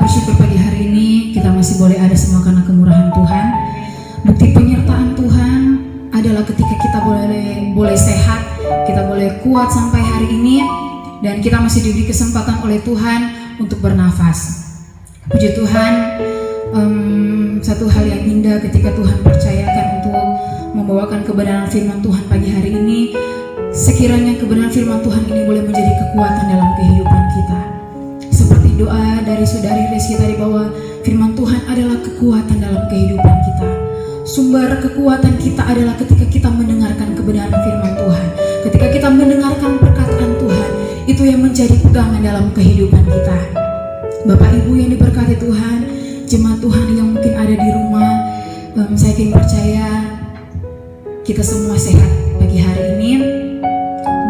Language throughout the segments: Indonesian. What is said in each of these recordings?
bersyukur pagi hari ini kita masih boleh ada semua karena kemurahan Tuhan. Bukti penyertaan Tuhan adalah ketika kita boleh sehat, kita boleh kuat sampai hari ini, dan kita masih diberi kesempatan oleh Tuhan untuk bernafas. Puji Tuhan, satu hal yang indah ketika Tuhan percayakan untuk membawakan kebenaran firman Tuhan pagi hari ini. Sekiranya kebenaran firman Tuhan ini boleh menjadi kekuatan dalam kehidupan kita. Seperti doa dari saudari Reski tadi bahwa firman Tuhan adalah kekuatan dalam kehidupan kita. Sumber kekuatan kita adalah ketika kita mendengarkan kebenaran firman Tuhan. Ketika kita mendengarkan perkataan Tuhan, itu yang menjadi pegangan dalam kehidupan kita. Bapak Ibu yang diberkati Tuhan, jemaat Tuhan yang mungkin ada di rumah, saya ingin percaya kita semua sehat pagi hari ini.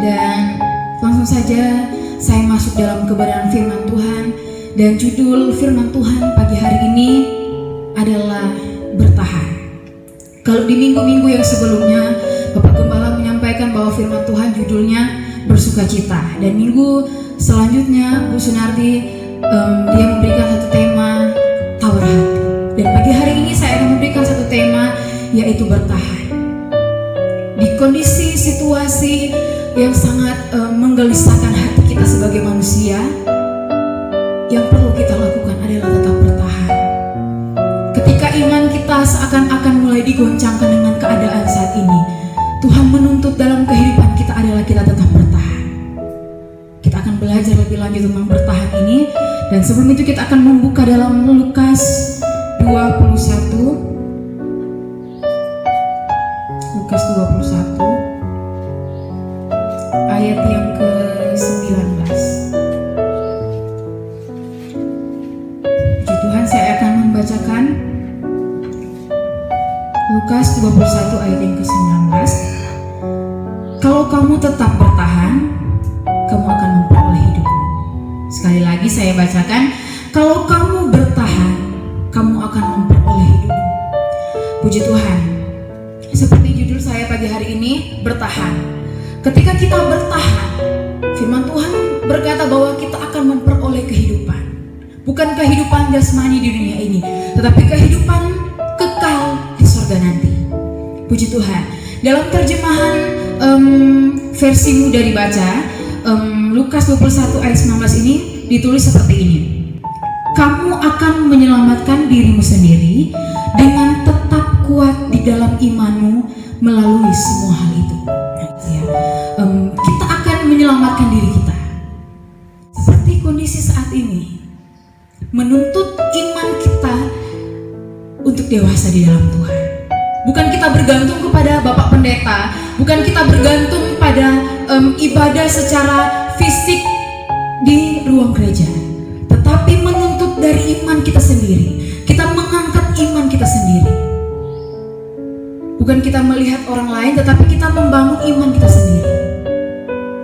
Dan langsung saja saya masuk dalam kebenaran firman Tuhan, dan judul firman Tuhan pagi hari ini adalah bertahan. Kalau di minggu-minggu yang sebelumnya Bapak Gembala menyampaikan bahwa firman Tuhan judulnya bersukacita, dan minggu selanjutnya Bu Sunardi dia memberikan satu tema tawar hati, dan pagi hari ini saya akan memberikan satu tema yaitu bertahan. Di kondisi situasi yang sangat menggelisahkan hati kita sebagai manusia, yang perlu kita lakukan adalah tetap bertahan. Ketika iman kita seakan-akan mulai digoncangkan dengan keadaan saat ini, Tuhan menuntut dalam kehidupan kita adalah kita tetap bertahan. Kita akan belajar lebih lanjut tentang bertahan ini, dan sebelum itu kita akan membuka dalam Lukas 21. Lukas 21 ayat yang ke-19. Puji Tuhan, saya akan membacakan Lukas 21 ayat yang ke-19. Kalau kamu tetap bertahan, kamu akan memperoleh hidupmu. Sekali lagi saya bacakan, kalau kamu bertahan, kamu akan memperoleh hidupmu. Puji Tuhan, seperti judul saya pagi hari ini, bertahan. Ketika kita bertahan, firman Tuhan berkata bahwa kita akan memperoleh kehidupan. Bukan kehidupan jasmani di dunia ini, tetapi kehidupan kekal di surga nanti. Puji Tuhan. Dalam terjemahan versi mudah dibaca, Lukas 21 ayat 19 ini ditulis seperti ini. Kamu akan menyelamatkan dirimu sendiri dengan tetap kuat di dalam imanmu melalui semua hal itu. Kita akan menyelamatkan diri kita. Seperti kondisi saat ini menuntut iman kita untuk dewasa di dalam Tuhan. Bukan kita bergantung kepada Bapak Pendeta, bukan kita bergantung pada ibadah secara fisik di ruang gereja, tetapi menuntut dari iman kita sendiri. Kita mengangkat iman kita sendiri. Bukan kita melihat orang lain, tetapi kita membangun iman kita sendiri.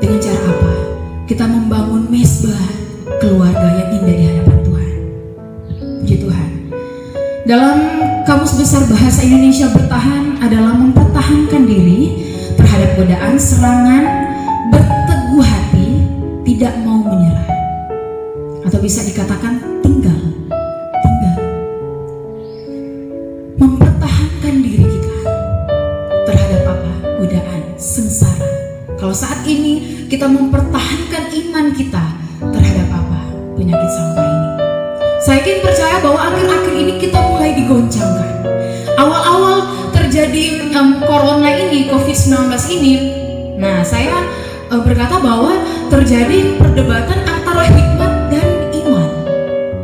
Dengan cara apa? Kita membangun mesbah keluarga yang indah di hadapan Tuhan. Puji Tuhan. Dalam Kamus Besar Bahasa Indonesia, bertahan adalah mempertahankan diri terhadap godaan, serangan, berteguh hati, tidak mau menyerah. Atau bisa dikatakan tinggal. Mempertahankan diri kita terhadap apa? Godaan, sengsara. Kalau saat ini kita mempertahankan iman kita terhadap apa? Penyakit sampah ini. Saya ingin percaya bahwa akhir-akhir ini kita mulai digoncangkan. Awal-awal terjadi corona ini, COVID-19 ini, nah saya berkata bahwa terjadi perdebatan antara hikmat dan iman.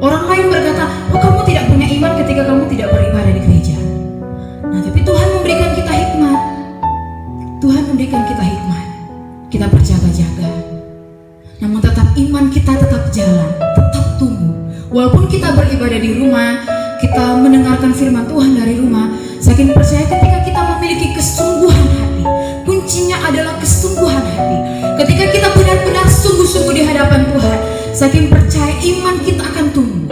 Orang lain berkata, oh kamu tidak punya iman ketika kamu tidak beribadah di gereja. Nah tapi Tuhan memberikan kita hikmat. Tuhan memberikan kita hikmat. Kita berjaga-jaga. Namun tetap iman kita tetap jalan, tetap tumbuh. Walaupun kita beribadah di rumah, kita mendengarkan firman Tuhan dari rumah, saya ingin percaya ketika kita memiliki kesungguhan hati, kuncinya adalah kesungguhan hati. Ketika kita benar-benar sungguh-sungguh di hadapan Tuhan, saya ingin percaya iman kita akan tumbuh.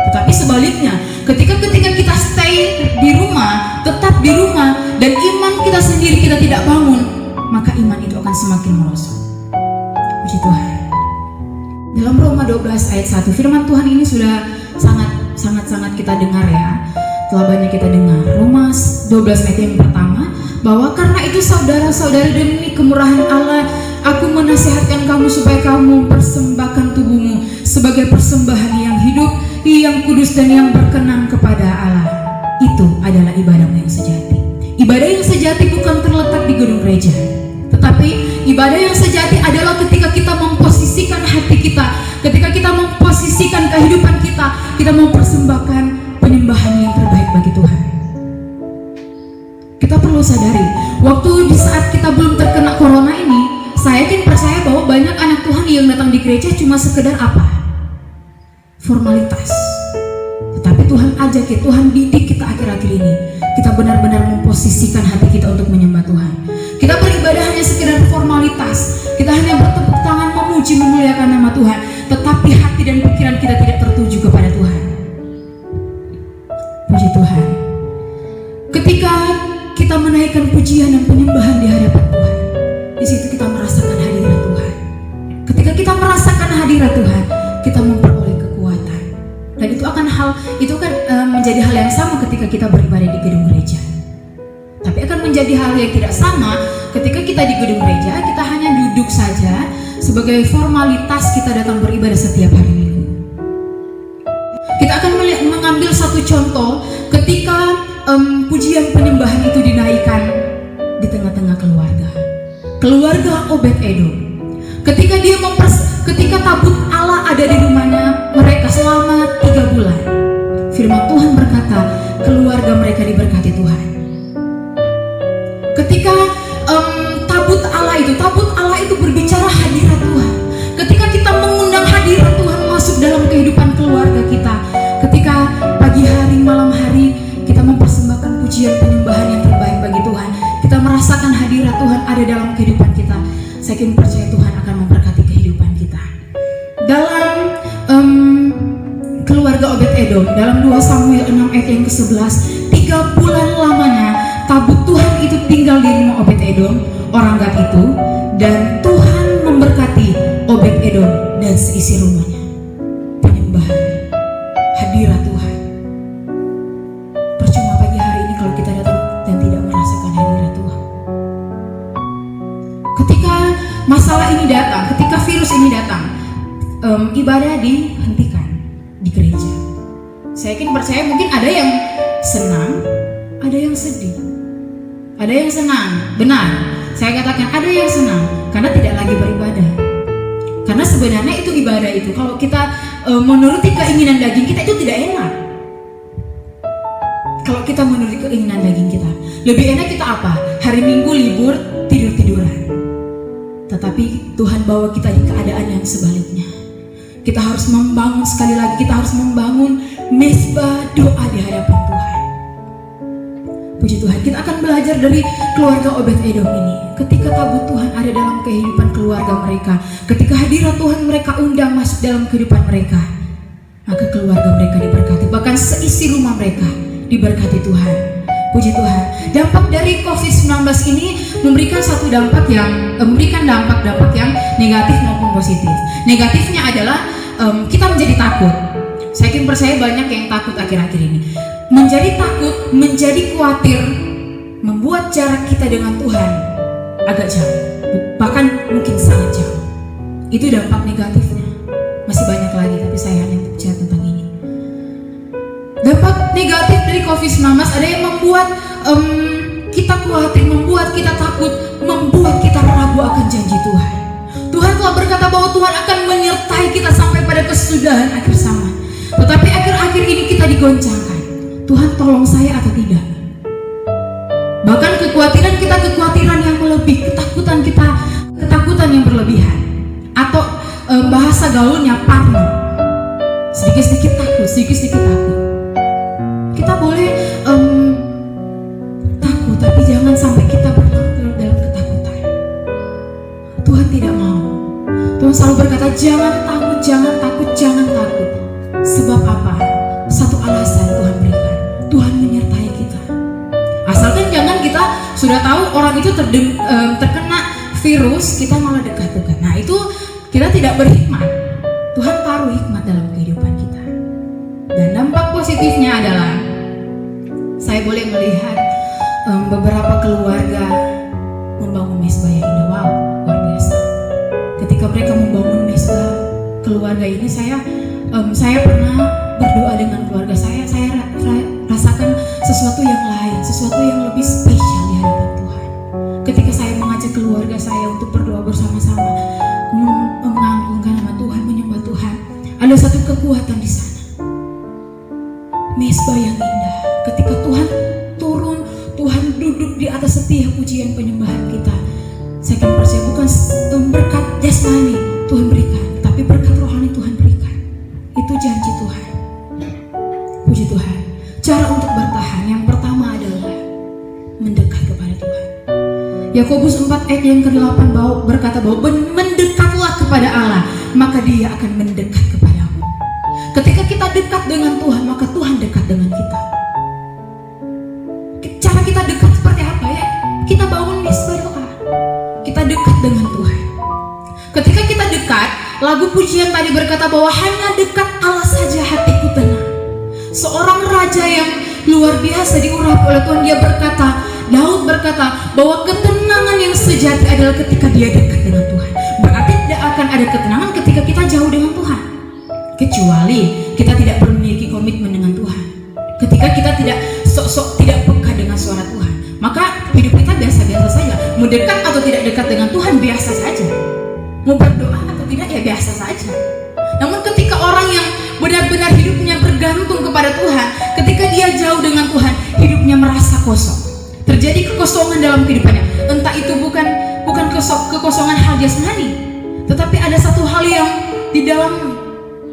Tetapi sebaliknya, ketika kita stay di rumah, tetap di rumah, dan iman kita sendiri kita tidak bangun, maka iman itu akan semakin merosot. Puji Tuhan. Dalam Roma 12 ayat 1, firman Tuhan ini sudah sangat kita dengar ya. Telah banyak kita dengar. Roma 12 ayat yang pertama, bahwa karena itu saudara-saudara demi kemurahan Allah, aku menasihatkan kamu supaya kamu mempersembahkan tubuhmu sebagai persembahan yang hidup, yang kudus dan yang berkenan kepada Allah. Itu adalah ibadahmu yang sejati. Ibadah yang sejati bukan terletak di gedung gereja, tetapi ibadah yang sejati adalah ketika kita memposisikan hati kita, ketika kita memposisikan kehidupan kita mempersembahkan penyembahan yang terbaik bagi Tuhan. Kita perlu sadari, waktu di saat kita belum terkena corona ini, saya yakin percaya bahwa banyak anak Tuhan yang datang di gereja cuma sekedar apa? Formalitas. Tetapi Tuhan ajak kita, Tuhan didik kita akhir-akhir ini, kita benar-benar memposisikan hati kita untuk menyembah Tuhan. Kita beribadah hanya sekedar formalitas, kita hanya bertepuk tangan memuji memuliakan nama Tuhan, tetapi hati dan pikiran kita tidak tertuju kepada Tuhan. Puji Tuhan. Ketika kita menaikkan pujian dan penyembahan di hadapan Tuhan, di situ kita merasakan hadirat Tuhan. Ketika kita merasakan hadirat Tuhan, kita memperoleh kekuatan. Dan itu akan menjadi hal yang sama ketika kita beribadah di gedung gereja. Tapi akan menjadi hal yang tidak sama ketika kita di gedung gereja, kita hanya duduk saja sebagai formalitas kita datang beribadah setiap hari Minggu. Kita akan mengambil satu contoh ketika pujian penyembahan itu dinaikkan di tengah-tengah keluarga Obed-Edom. Ketika tabut Allah ada di rumahnya mereka selama 3 bulan, firman Tuhan berkata keluarga mereka diberkati Tuhan. Ketika tabut Allah itu berbicara hadirat Tuhan. Ketika kita mengundang hadirat Tuhan masuk dalam kehidupan keluarga kita, ketika pagi hari, malam hari kita mempersembahkan pujian penyembahan yang terbaik bagi Tuhan, kita merasakan hadirat Tuhan ada dalam kehidupan kita. Saya yakin percaya Tuhan akan memberkati kehidupan kita. Dalam keluarga Obed-Edom, dalam 2 Samuel 6 ayat yang ke-11, 3 bulan lamanya tabut Tuhan itu tinggal di rumah Obed-Edom, orang Gad itu, dan Tuhan memberkati Obed-Edom dan seisi rumahnya. Penyembahan, hadirat Tuhan. Percuma pagi hari ini kalau kita datang dan tidak merasakan hadirat Tuhan. Ketika masalah ini datang, ketika virus ini datang, ibadah dihentikan di gereja. Saya yakin percaya mungkin ada yang senang, ada yang sedih. Ada yang senang, benar. Saya katakan ada yang senang karena tidak lagi beribadah. Karena sebenarnya itu ibadah itu, kalau kita menuruti keinginan daging kita itu tidak enak. Kalau kita menuruti keinginan daging kita, lebih enak kita apa? Hari Minggu libur, tidur-tiduran. Tetapi Tuhan bawa kita di keadaan yang sebaliknya. Kita harus membangun sekali lagi, kita harus membangun mezbah doa di hadapan Tuhan. Puji Tuhan, kita akan belajar dari keluarga Obed-Edom ini. Ketika tabut Tuhan ada dalam kehidupan keluarga mereka, ketika hadirat Tuhan mereka undang masuk dalam kehidupan mereka, maka keluarga mereka diberkati, bahkan seisi rumah mereka diberkati Tuhan. Puji Tuhan. Dampak dari COVID-19 ini memberikan satu dampak yang dampak yang negatif maupun positif. Negatifnya adalah kita menjadi takut. Saya yakin percaya banyak yang takut akhir-akhir ini. Menjadi takut, menjadi khawatir, membuat jarak kita dengan Tuhan agak jauh, bahkan mungkin sangat jauh. Itu dampak negatifnya. Masih banyak lagi, tapi saya hanya bicara tentang ini. Dampak negatif dari COVID-19 ada yang membuat kita khawatir, membuat kita takut, membuat kita ragu akan janji Tuhan. Tuhan telah berkata bahwa Tuhan akan menyertai kita sampai pada kesudahan akhir zaman. Tetapi akhir-akhir ini kita digoncangkan. Tuhan tolong saya atau tidak? Bahkan kekhawatiran kita kekhawatiran yang melebihi, ketakutan kita ketakutan yang berlebihan, atau bahasa gaulnya parno. Sedikit-sedikit takut. Kita boleh takut, tapi jangan sampai kita berlarut dalam ketakutan. Tuhan tidak mau. Tuhan selalu berkata jangan takut. Sebab apa? Satu alasan Tuhan berikan. Tuhan menyertai kita. Asalkan jangan kita sudah tahu orang itu terkena virus, kita malah dekat-dekat. Nah itu kita tidak berhikmat. boleh melihat beberapa keluarga membangun mesbah yang indah. Wow, luar biasa. Ketika mereka membangun mesbah keluarga ini, saya pernah berdoa dengan keluarga saya rasakan sesuatu yang lain, sesuatu yang lebih spesial di hadapan Tuhan. Ketika saya mengajak keluarga saya untuk berdoa bersama-sama, mengagungkan nama Tuhan, menyembah Tuhan, ada satu kekuatan di sana. Mesbah yang indah. Ketika Tuhan turun, Tuhan duduk di atas setiap pujian penyembahan kita. Saya akan percaya bukan berkat jasmani Tuhan berikan, tapi berkat rohani Tuhan berikan. Itu janji Tuhan. Puji Tuhan. Cara untuk bertahan yang pertama adalah mendekat kepada Tuhan. Yakobus 4 ayat yang ke-8 berkata bahwa mendekatlah kepada Allah, maka Dia akan mendekat kepadamu. Ketika kita dekat dengan Tuhan, maka Tuhan dekat dengan kita. Cara kita dekat seperti apa ya? Kita bangun mesbah doa. Kita dekat dengan Tuhan. Ketika kita dekat, lagu pujian tadi berkata bahwa hanya dekat Allah saja hatiku tenang. Seorang raja yang luar biasa diurapi oleh Tuhan, dia berkata, Daud berkata bahwa ketenangan yang sejati adalah ketika dia dekat dengan Tuhan. Berarti tidak akan ada ketenangan ketika kita jauh dengan Tuhan, kecuali kita tidak memiliki komitmen dengan Tuhan. Ketika kita tidak sok-sok tidak peka dengan suara Tuhan, maka hidup kita biasa-biasa saja. Mau dekat atau tidak dekat dengan Tuhan biasa saja. Mau berdoa atau tidak ya biasa saja. Namun ketika orang yang benar-benar hidupnya bergantung kepada Tuhan, ketika dia jauh dengan Tuhan, hidupnya merasa kosong. Terjadi kekosongan dalam kehidupannya. Entah itu bukan kekosongan hal jasmani, tetapi ada satu hal yang di dalam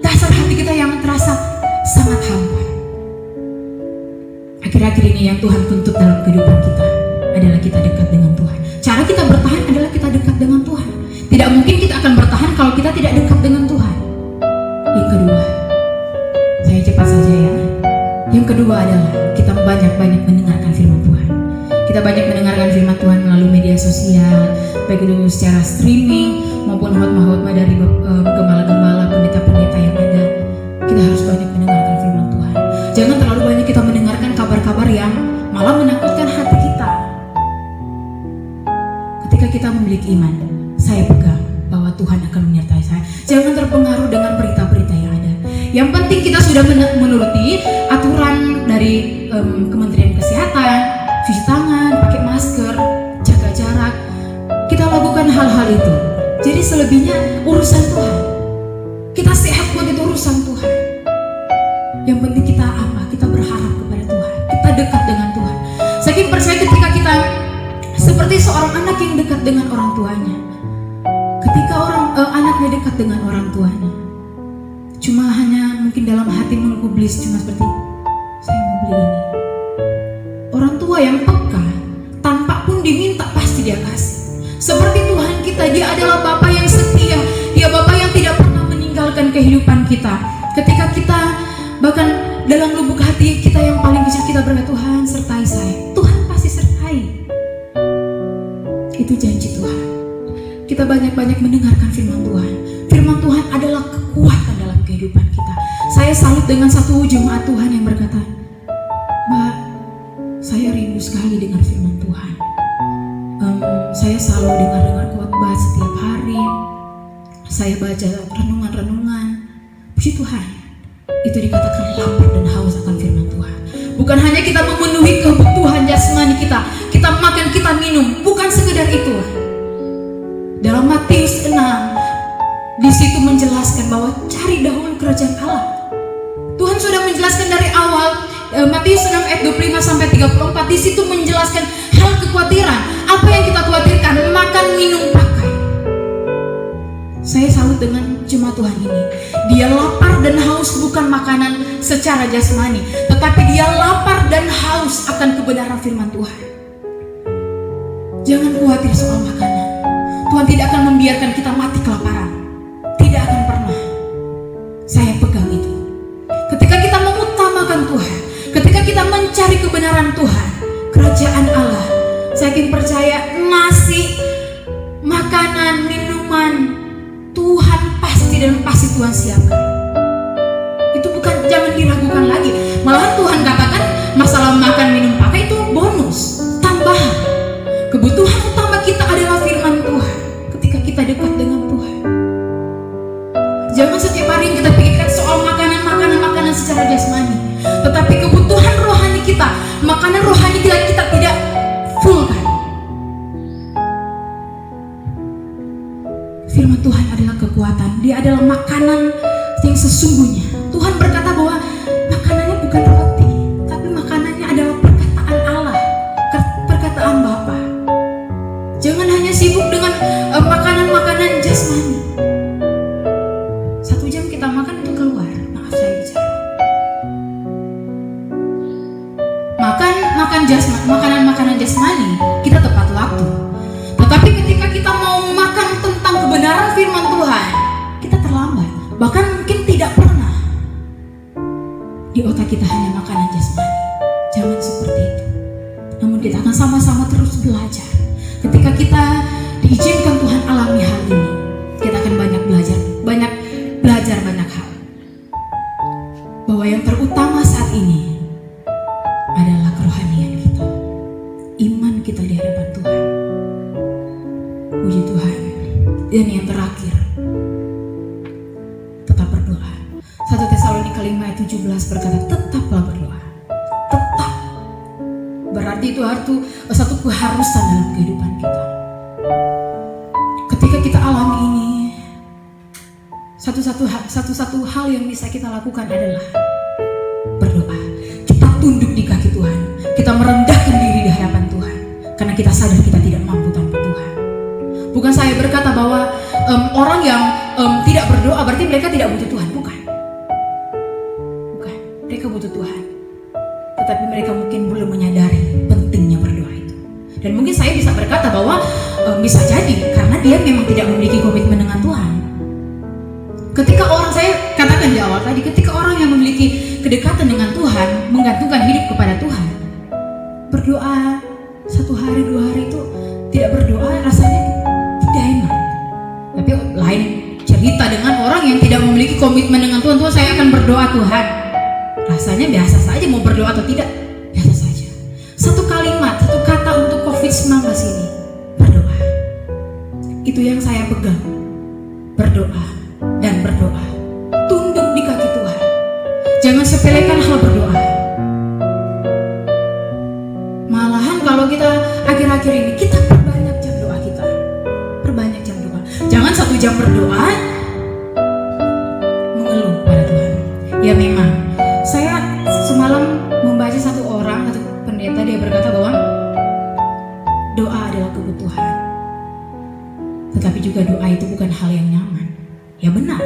dasar hati kita yang terasa sangat hampa. Akhir-akhir ini yang Tuhan tuntut dalam kehidupan kita adalah kita dekat dengan Tuhan. Cara kita bertahan adalah kita dekat dengan Tuhan. Tidak mungkin kita akan bertahan kalau kita tidak dekat dengan Tuhan. Yang kedua, saya cepat saja ya. Yang kedua adalah kita banyak-banyak mendengarkan firman Tuhan. Kita banyak mendengarkan firman Tuhan melalui media sosial, baik itu secara streaming maupun khotbah-khotbah dari gembala-gembala, pendeta-pendeta yang ada. Kita harus banyak mendengarkan firman Tuhan. Jangan terlalu banyak kita mendengarkan kabar-kabar yang malah menakutkan hati kita. Ketika kita memiliki iman, saya pegang bahwa Tuhan akan menyertai saya. Jangan terpengaruh dengan berita-berita yang ada. Yang penting kita sudah menuruti aturan dari Kementerian Kesehatan, cuci tangan, pakai masker, jaga jarak. Kita lakukan hal-hal itu. Jadi selebihnya urusan Tuhan. Kita sehat buat itu urusan Tuhan. Yang penting kita apa? Kita berharap kepada Tuhan. Kita dekat dengan Tuhan. Saya percaya ketika kita seperti seorang anak yang dekat dengan orang tuanya. Ketika anaknya dekat dengan orang tuanya, cuma hanya mungkin dalam hati menggubris cuma seperti saya mau beli ini. Orang tua yang peka, tanpa pun diminta pasti dia kasih. Seperti Tuhan kita, Dia adalah Bapa yang setia. Dia Bapa yang tidak pernah meninggalkan kehidupan kita. Ketika kita bahkan dalam lubuk hati kita yang paling kecil kita berkata, Tuhan sertai saya. Tuhan pasti sertai. Itu janji Tuhan. Kita banyak-banyak mendengarkan firman Tuhan. Firman Tuhan adalah kekuatan dalam kehidupan kita. Saya salut dengan satu jemaat Tuhan yang berkata, Mbak, saya rindu sekali dengar firman Tuhan. Saya selalu dengar khotbah setiap hari. Saya baca renungan-renungan. Puji Tuhan, itu dikatakan lapar dan haus akan firman Tuhan. Bukan hanya kita memenuhi kebutuhan jasmani kita makan, kita minum, bukan sekedar itu. Dalam Matius 6, di situ menjelaskan bahwa cari dahulu kerajaan Allah. Tuhan sudah menjelaskan dari awal. Matius 6 ayat 25 sampai 34, di situ menjelaskan hal kekhawatiran. Apa yang kita khawatirkan? Makan, minum, pakai. Saya salut dengan jemaat Tuhan ini. Dia lapar dan haus bukan makanan secara jasmani, tetapi dia lapar dan haus akan kebenaran firman Tuhan. Jangan khawatir soal makanan. Tuhan tidak akan membiarkan kita mati kelaparan. Tidak akan pernah. Saya pegang itu. Ketika kita mengutamakan Tuhan, ketika kita mencari kebenaran Tuhan, kerajaan Allah, saya yakin percaya nasi, makanan, minuman, Tuhan pasti dan pasti Tuhan siapkan. Itu bukan, jangan diragukan lagi. Malahan Tuhan katakan masalah makan, minum, pakai kita, makanan rohani kita tidak full kan. Firman Tuhan adalah kekuatan, dia adalah makanan yang sesungguhnya. Tuhan berkata bahwa makanannya bukan roti, tapi makanannya adalah perkataan Allah, perkataan Bapa. Jangan hanya sibuk dengan makanan-makanan jasmani. 1 jam kita makan itu keluar, maaf saya bicara. Makanan jasmani kita tepat waktu. Tetapi ketika kita mau makan tentang kebenaran firman Tuhan, kita terlambat. Bahkan mungkin tidak pernah di otak kita hanya makanan jasmani. Jangan seperti itu. Namun kita akan sama-sama terus belajar. Ketika kita diizinkan Tuhan alami hal ini, kita akan banyak belajar banyak hal. Bahwa yang terutama saat ini adalah kerohanian kita, iman kita di hadapan Tuhan. Puji Tuhan. Dan yang terakhir, tetap berdoa. 1 Tesalonika 5:17 berkata, tetaplah berdoa. Tetap. Berarti itu satu keharusan dalam kehidupan kita. Ketika kita alami ini, satu hal yang bisa kita lakukan adalah berdoa. Kita tunduk di kaki Tuhan. Kita merendahkan diri di hadapan Tuhan. Karena kita sadar kita tidak mampu tanpa Tuhan. Bukan saya berkata bahwa orang yang tidak berdoa berarti mereka tidak butuh Tuhan. Bukan. Mereka butuh Tuhan. Tetapi mereka mungkin belum menyadari pentingnya berdoa itu. Dan mungkin saya bisa berkata bahwa bisa jadi karena dia memang tidak memiliki komitmen dengan Tuhan. Ketika orang, saya katakan di awal tadi, ketika orang yang memiliki kedekatan dengan Tuhan, menggantungkan hidup kepada Tuhan, berdoa 1 hari 2 hari itu tidak berdoa rasanya tidak enak. Tapi lain cerita dengan orang yang tidak memiliki komitmen dengan Tuhan. Tuhan, saya akan berdoa Tuhan, rasanya biasa saja, mau berdoa atau tidak biasa saja. Satu kalimat, satu kata untuk COVID-19 ini, berdoa. Itu yang saya pegang. Berdoa dan berdoa. Tunduk di kaki Tuhan. Jangan sepelekan hal berdoa. Malahan kalau kita akhir-akhir ini, kita perbanyak jam doa kita. Perbanyak jam doa. Jangan 1 jam berdoa mengeluh pada Tuhan. Ya memang, saya semalam membaca satu pendeta, dia berkata bahwa doa adalah kebutuhan. Tetapi juga doa itu bukan hal yang nyaman. Ya benar.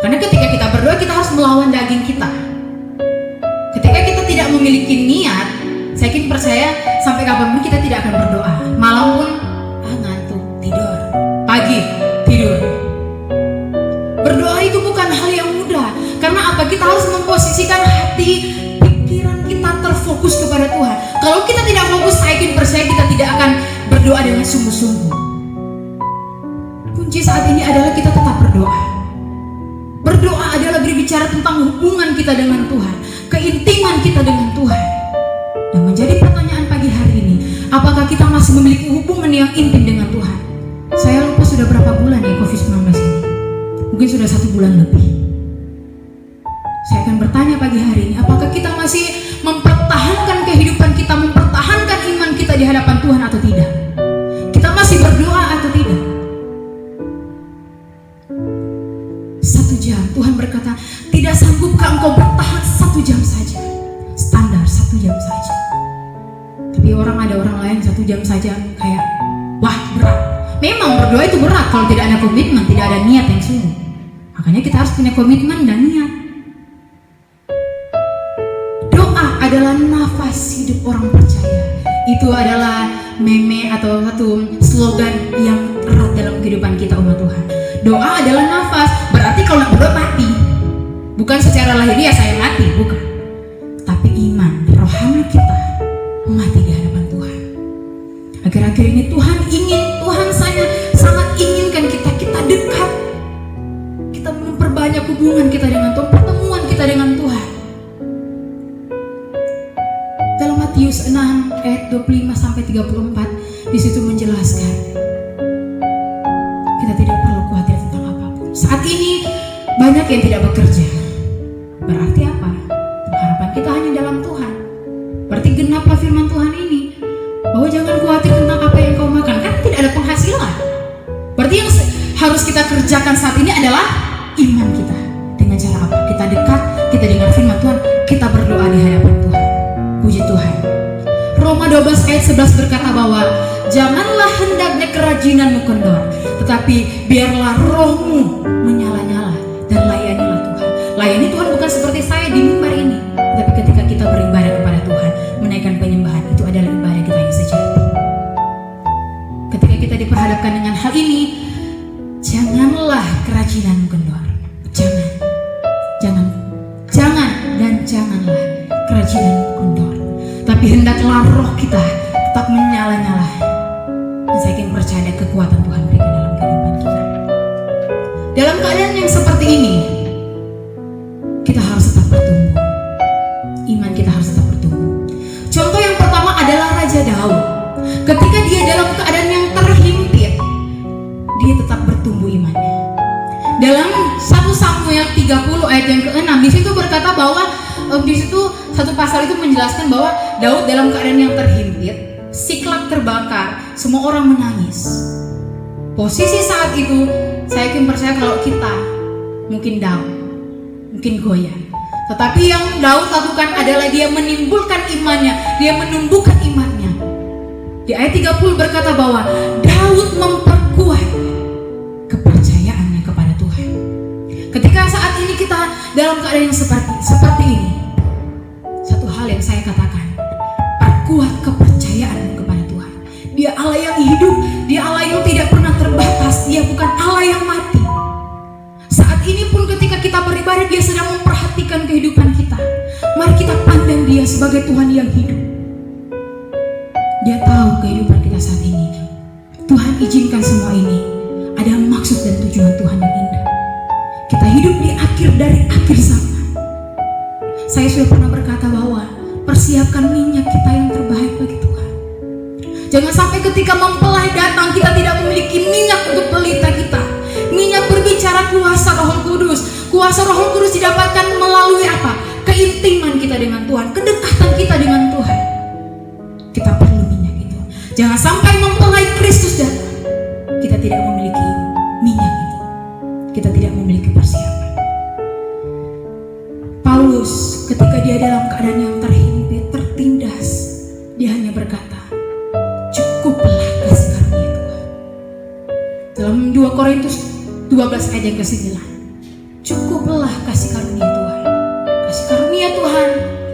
Karena ketika kita berdoa, kita harus melawan daging kita. Ketika kita tidak memiliki niat, saya yakin percaya sampai kapanpun kita tidak akan berdoa. Malam pun ngantuk, tidur. Pagi, tidur. Berdoa itu bukan hal yang mudah. Karena apa? Kita harus memposisikan hati, pikiran kita terfokus kepada Tuhan. Kalau kita tidak fokus, saya yakin percaya kita tidak akan berdoa dengan sungguh-sungguh. Kunci saat ini adalah kita tetap berdoa. Berdoa adalah berbicara tentang hubungan kita dengan Tuhan, keintiman kita dengan Tuhan. Dan menjadi pertanyaan pagi hari ini, apakah kita masih memiliki hubungan yang intim dengan Tuhan? Saya lupa sudah berapa bulan ya COVID-19 ini. Mungkin sudah 1 bulan lebih. Saya akan bertanya pagi hari ini, apakah kita masih mempertahankan kehidupan kita, mempertahankan iman kita di hadapan Tuhan atau tidak? Kita masih berdoa atau tidak? 1 jam, Tuhan berkata, tidak sanggupkah engkau bertahan 1 jam saja? Standar 1 jam saja. Tapi ada orang lain 1 jam saja kayak, wah berat. Memang berdoa itu berat kalau tidak ada komitmen, tidak ada niat yang sungguh. Makanya kita harus punya komitmen dan niat. Doa adalah nafas hidup orang percaya. Itu adalah meme atau satu slogan yang erat dalam kehidupan kita umat Tuhan. Doa adalah nafas. Berarti kalau nak berdoa mati. Bukan secara lahiriah saya mati, bukan. Tapi iman, rohani kita mati di hadapan Tuhan. Akhir-akhir ini Tuhan sangat inginkan kita dekat. Kita memperbanyak hubungan kita dengan Tuhan, pertemuan kita dengan Tuhan. Dalam Matius 6 ayat 25 sampai 34 di situ menjelaskan kita tidak perlu khawatir tentang apapun. Saat ini banyak yang tidak bekerja. Berarti apa? Harapan kita hanya dalam Tuhan. Berarti kerjakan saat ini adalah iman kita. Dengan cara apa? Kita dekat, kita dengar firman Tuhan, kita berdoa di hadapan Tuhan. Puji Tuhan. Roma 12 ayat 11 berkata bahwa janganlah hendaknya kerajinanmu kendor, tetapi biarlah rohmu menyala-nyala dan layanilah Tuhan. Layani Tuhan bukan seperti saya di mimbar ini, tapi ketika kita beribadah kepada Tuhan, menaikkan penyembahan, itu adalah ibadah kita yang sejati. Ketika kita diperhadapkan dengan hal ini, janganlah kerajinanmu kendor. Janganlah kerajinanmu kendor, tapi hendaklah roh kita tetap menyala-nyala. Dan saya ingin percaya kekuatan Tuhan berikan dalam kehidupan kita. Dalam keadaan yang seperti ini, kita harus tetap bertumbuh. Iman kita harus tetap bertumbuh. Contoh yang pertama adalah Raja Daud. Ketika dia dalam keadaan yang terhimpit, dia tetap bertumbuh imannya. Dalam 1 Samuel 30 ayat yang ke-6, di situ berkata bahwa di situ satu pasal itu menjelaskan bahwa Daud dalam keadaan yang terhimpit, Siklak terbakar, semua orang menangis. Posisi saat itu saya yakin percaya kalau kita mungkin down, mungkin goyah. Tetapi yang Daud lakukan adalah dia menimbulkan imannya, dia menumbuhkan imannya. Di ayat 30 berkata bahwa Daud memperkuat kepercayaannya kepada Tuhan. Ketika saat ini kita dalam keadaan yang seperti ini, satu hal yang saya katakan, perkuat kepercayaanmu kepada Tuhan. Dia Allah yang hidup, dia Allah yang tidak pernah terbatas, dia bukan Allah yang mati. Saat ini pun ketika kita beribadah, dia sedang memperhatikan kehidupan kita. Mari kita pandang dia sebagai Tuhan yang hidup. Dia tahu kehidupan kita saat ini. Tuhan izinkan semua ini, ada maksud dan tujuan Tuhan yang indah. Kita hidup di akhir dari akhir zaman. Saya sudah pernah berkata bahwa persiapkan minyak kita yang terbaik bagi Tuhan. Jangan sampai ketika mempelai datang kita tidak memiliki minyak untuk pelita kita. Minyak berbicara kuasa Roh Kudus. Kuasa Roh Kudus didapatkan melalui apa? Keintiman kita dengan Tuhan, kedekatan kita dengan Tuhan. Kita perlu minyak itu. Jangan sampai mempelai Kristus datang, kita tidak memiliki minyak itu. Kita tidak memiliki persiapan. Paulus ketika dia dalam keadaan yang terhimpit, tertindas, dia hanya berkata, cukuplah kasih karunia Tuhan. Dalam 2 Korintus 12 ayat yang ke-9, cukuplah kasih karunia Tuhan. Kasih karunia Tuhan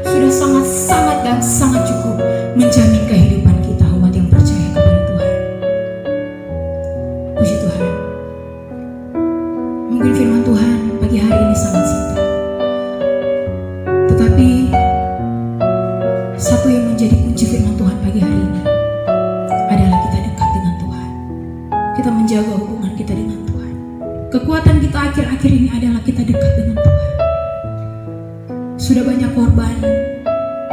sudah sangat-sangat dan sangat cukup menjamin kehidupan kita umat yang percaya kepada Tuhan. Puji Tuhan. Mungkin firman Tuhan pagi hari ini sangat singkat, tetapi satu yang menjadi kunci firman Tuhan pagi hari ini adalah kita dekat dengan Tuhan. Kita menjaga hubungan kita dengan Tuhan. Kekuatan kita akhir-akhir ini adalah kita dekat dengan Tuhan. Sudah banyak korban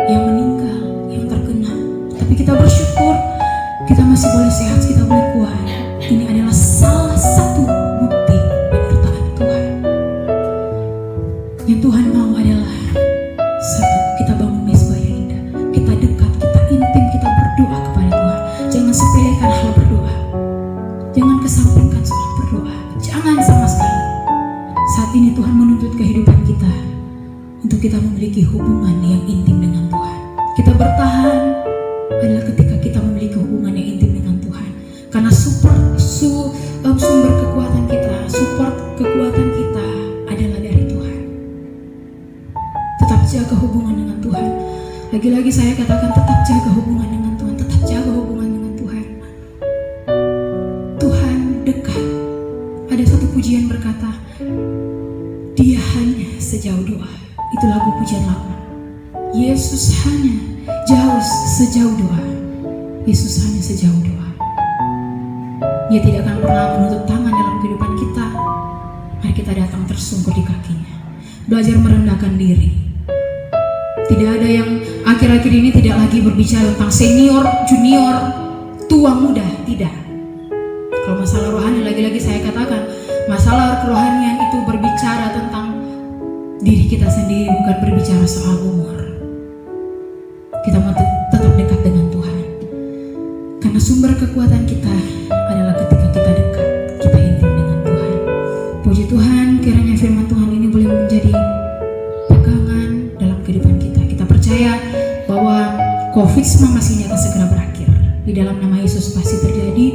yang meninggal, yang terkena, tapi kita bersyukur kita masih boleh sehat, kita boleh kuat. Ini adalah salah satu bukti penyertaan Tuhan. Yang Tuhan mau adalah satu, kita bangun mezbah yang indah, kita dekat, kita intim, kita berdoa kepada Tuhan. Jangan sepelekan hal berdoa, jangan kesampingkan soal berdoa, jangan sama sekali. Saat ini Tuhan menuntut kehidupan kita untuk kita memiliki hubungan yang intim dengan Tuhan. Kita bertahan adalah ketika kita memiliki hubungan yang intim dengan Tuhan. Karena sumber kekuatan kita, support kekuatan kita adalah dari Tuhan. Tetap jaga hubungan dengan Tuhan. Lagi-lagi saya katakan, tetap jaga hubungan dengan Tuhan, tetap jaga hubungan dengan Tuhan. Tuhan dekat. Ada satu pujian berkata, Dia hanya sejauh doa. Itu lagu pujian lama. Yesus hanya jauh sejauh doa. Yesus hanya sejauh doa. Dia tidak akan pernah menutup tangan dalam kehidupan kita. Mari kita datang tersungkur di kakinya, belajar merendahkan diri. Tidak ada yang akhir-akhir ini tidak lagi berbicara tentang senior, junior, tua, muda. Tidak. Kalau masalah rohani, lagi-lagi saya katakan, masalah kerohanian itu berbicara tentang diri kita sendiri, bukan berbicara soal umur. Kita mau tetap dekat dengan Tuhan, karena sumber kekuatan kita adalah ketika kita dekat, kita intim dengan Tuhan. COVID-19 ini akan segera berakhir. Di dalam nama Yesus pasti terjadi